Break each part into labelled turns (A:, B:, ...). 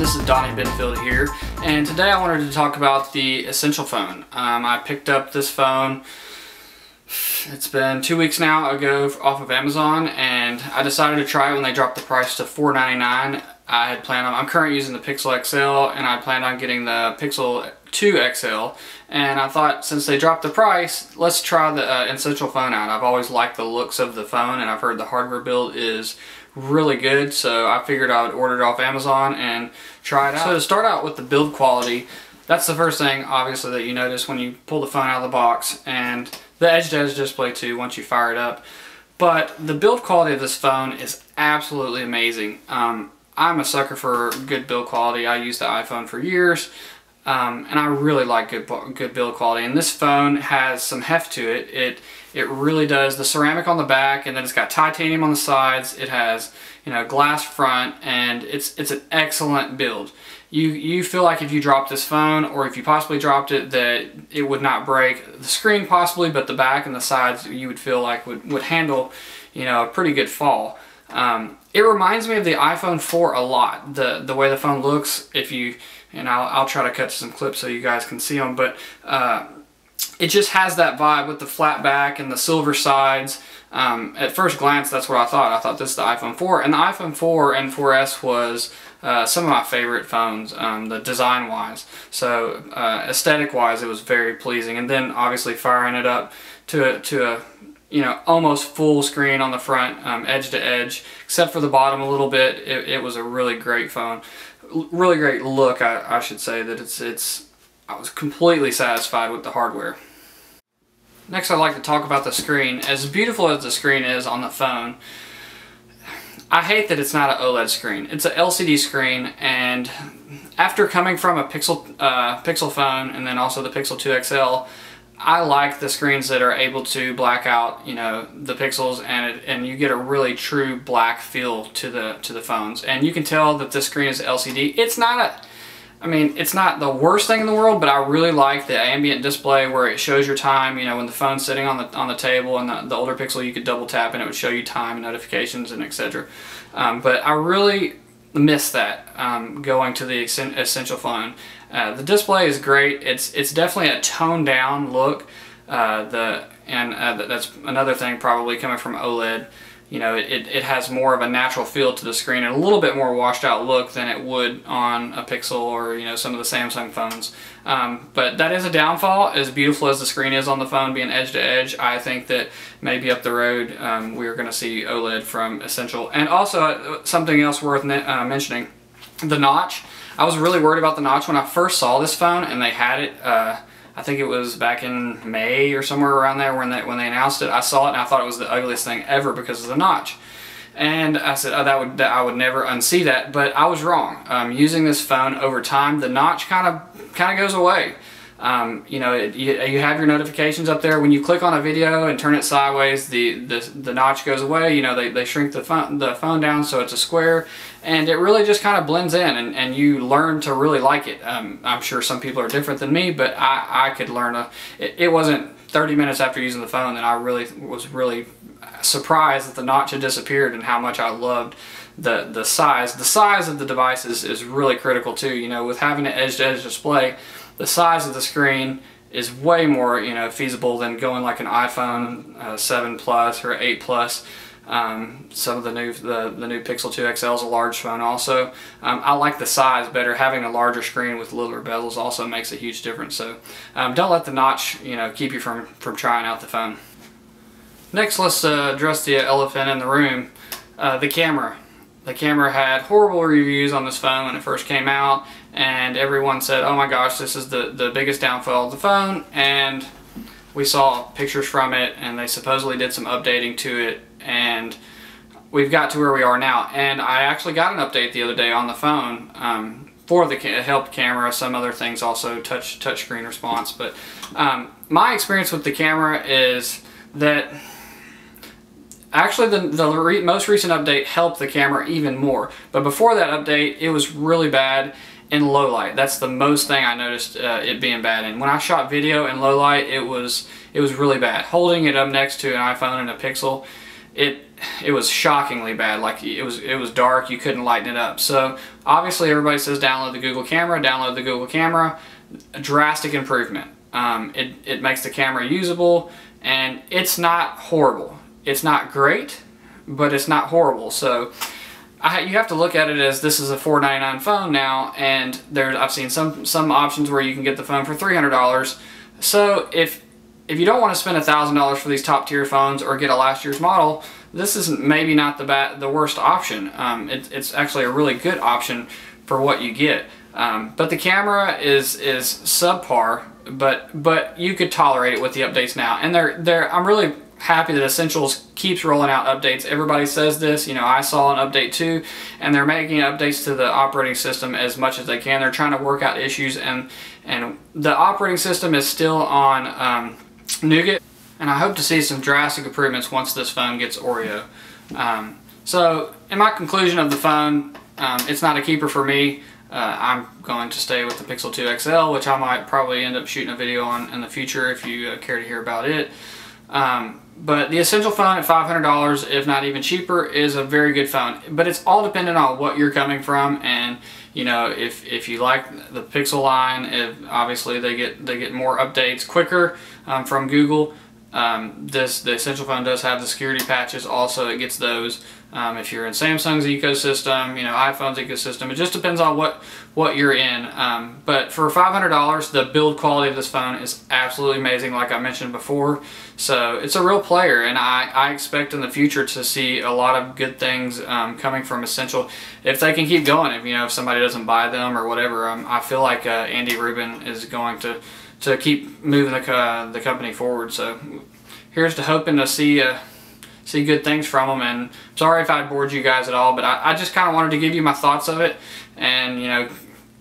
A: this is Donnie Benfield here, and today I wanted to talk about the Essential phone. I picked up this phone, it's been 2 weeks now ago off of Amazon, and I decided to try it when they dropped the price to $4.99. I'm currently using the Pixel XL, and I planned on getting the Pixel 2 XL, and I thought since they dropped the price, let's try the Essential phone out. I've always liked the looks of the phone, and I've heard the hardware build is really good, so I figured I would order it off Amazon and try it out. So to start out with the build quality, that's the first thing obviously that you notice when you pull the phone out of the box, and the edge-to-edge display too once you fire it up. But the build quality of this phone is absolutely amazing. I'm a sucker for good build quality. I used the iPhone for years, and I really like good build quality. And this phone has some heft to it. It really does. The ceramic on the back, and then it's got titanium on the sides. It has, glass front, and it's an excellent build. You feel like if you dropped this phone, or if you possibly dropped it, that it would not break. The screen possibly, but the back and the sides you would feel like would handle, a pretty good fall. It reminds me of the iPhone 4 a lot. The way the phone looks. I'll try to cut some clips so you guys can see them, but it just has that vibe with the flat back and the silver sides. At first glance, that's what I thought. I thought this is the iPhone 4, and the iPhone 4 and 4S was some of my favorite phones, the design-wise. So aesthetic-wise, it was very pleasing. And then obviously firing it up to a almost full screen on the front, edge to edge, except for the bottom a little bit. It was a really great phone, really great look. I should say that I was completely satisfied with the hardware. Next, I'd like to talk about the screen. As beautiful as the screen is on the phone, I hate that it's not an OLED screen. It's an LCD screen, and after coming from a Pixel phone and then also the Pixel 2 XL, I like the screens that are able to black out, the pixels, and you get a really true black feel to the phones. And you can tell that this screen is LCD. It's not the worst thing in the world, but I really like the ambient display where it shows your time. When the phone's sitting on the table, and the older Pixel, you could double tap and it would show you time and notifications and etc. But I really miss that going to the Essential phone. The display is great. It's definitely a toned down look. That's another thing probably coming from OLED. It has more of a natural feel to the screen and a little bit more washed out look than it would on a Pixel or some of the Samsung phones. But that is a downfall. As beautiful as the screen is on the phone being edge to edge, I think that maybe up the road we're going to see OLED from Essential. And also something else worth mentioning, the notch. I was really worried about the notch when I first saw this phone, and they had it. I think it was back in May or somewhere around there when they announced it. I saw it and I thought it was the ugliest thing ever because of the notch. And I said, oh, I would never unsee that, but I was wrong. Using this phone over time, the notch kind of goes away. You have your notifications up there. When you click on a video and turn it sideways, the notch goes away. They shrink the phone down so it's a square, and it really just kind of blends in, and you learn to really like it. I'm sure some people are different than me, but I could learn. It wasn't 30 minutes after using the phone that I was really surprised that the notch had disappeared and how much I loved the size. The size of the device is really critical too. With having an edge-to-edge display, the size of the screen is way more feasible than going like an iPhone 7 Plus or 8 Plus. Some of the new Pixel 2 XL is a large phone also. I like the size better. Having a larger screen with littler bezels also makes a huge difference. So don't let the notch keep you from trying out the phone. Next, let's address the elephant in the room, the camera. The camera had horrible reviews on this phone when it first came out, and everyone said, oh my gosh, this is the biggest downfall of the phone. And we saw pictures from it, and they supposedly did some updating to it, and we've got to where we are now. And I actually got an update the other day on the phone for the help camera, some other things also, touchscreen response. But my experience with the camera is that actually the most recent update helped the camera even more. But before that update, it was really bad in low light. That's the most thing I noticed it being bad in. When I shot video in low light, it was really bad. Holding it up next to an iPhone and a Pixel, it it was shockingly bad. Like it was dark, you couldn't lighten it up. So obviously everybody says download the Google camera, download the Google camera. A drastic improvement. It makes the camera usable, and it's not horrible. It's not great, but it's not horrible. So you have to look at it as this is a $499 phone now, and I've seen some options where you can get the phone for $300. So if you don't want to spend $1,000 for these top tier phones or get a last year's model, this is maybe not the worst option. It's actually a really good option for what you get. But the camera is subpar, but you could tolerate it with the updates now. And I'm really happy that Essentials keeps rolling out updates. Everybody says this, you know, I saw an update too, and they're making updates to the operating system as much as they can. They're trying to work out issues, and the operating system is still on Nougat, and I hope to see some drastic improvements once this phone gets Oreo. So in my conclusion of the phone, it's not a keeper for me. I'm going to stay with the Pixel 2 XL, which I might probably end up shooting a video on in the future if you care to hear about it. But the Essential phone at $500, if not even cheaper, is a very good phone. But it's all dependent on what you're coming from, and you know, if you like the Pixel line, obviously they get more updates quicker from Google. The Essential phone does have the security patches. Also, it gets those. If you're in Samsung's ecosystem, you know, iPhone's ecosystem, it just depends on what you're in. But for $500, the build quality of this phone is absolutely amazing, like I mentioned before. So it's a real player, and I expect in the future to see a lot of good things coming from Essential if they can keep going. If somebody doesn't buy them or whatever, I feel like Andy Rubin is going to keep moving the company forward. So here's to hoping to see good things from them. And sorry if I bored you guys at all, but I just kind of wanted to give you my thoughts of it, and you know,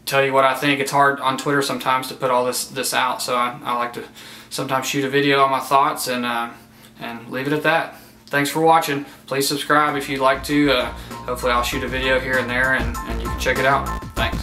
A: tell you what I think. It's hard on Twitter sometimes to put all this out, so I like to sometimes shoot a video on my thoughts and leave it at that. Thanks for watching. Please subscribe if you'd like to. Hopefully I'll shoot a video here and there, and you can check it out. Thanks.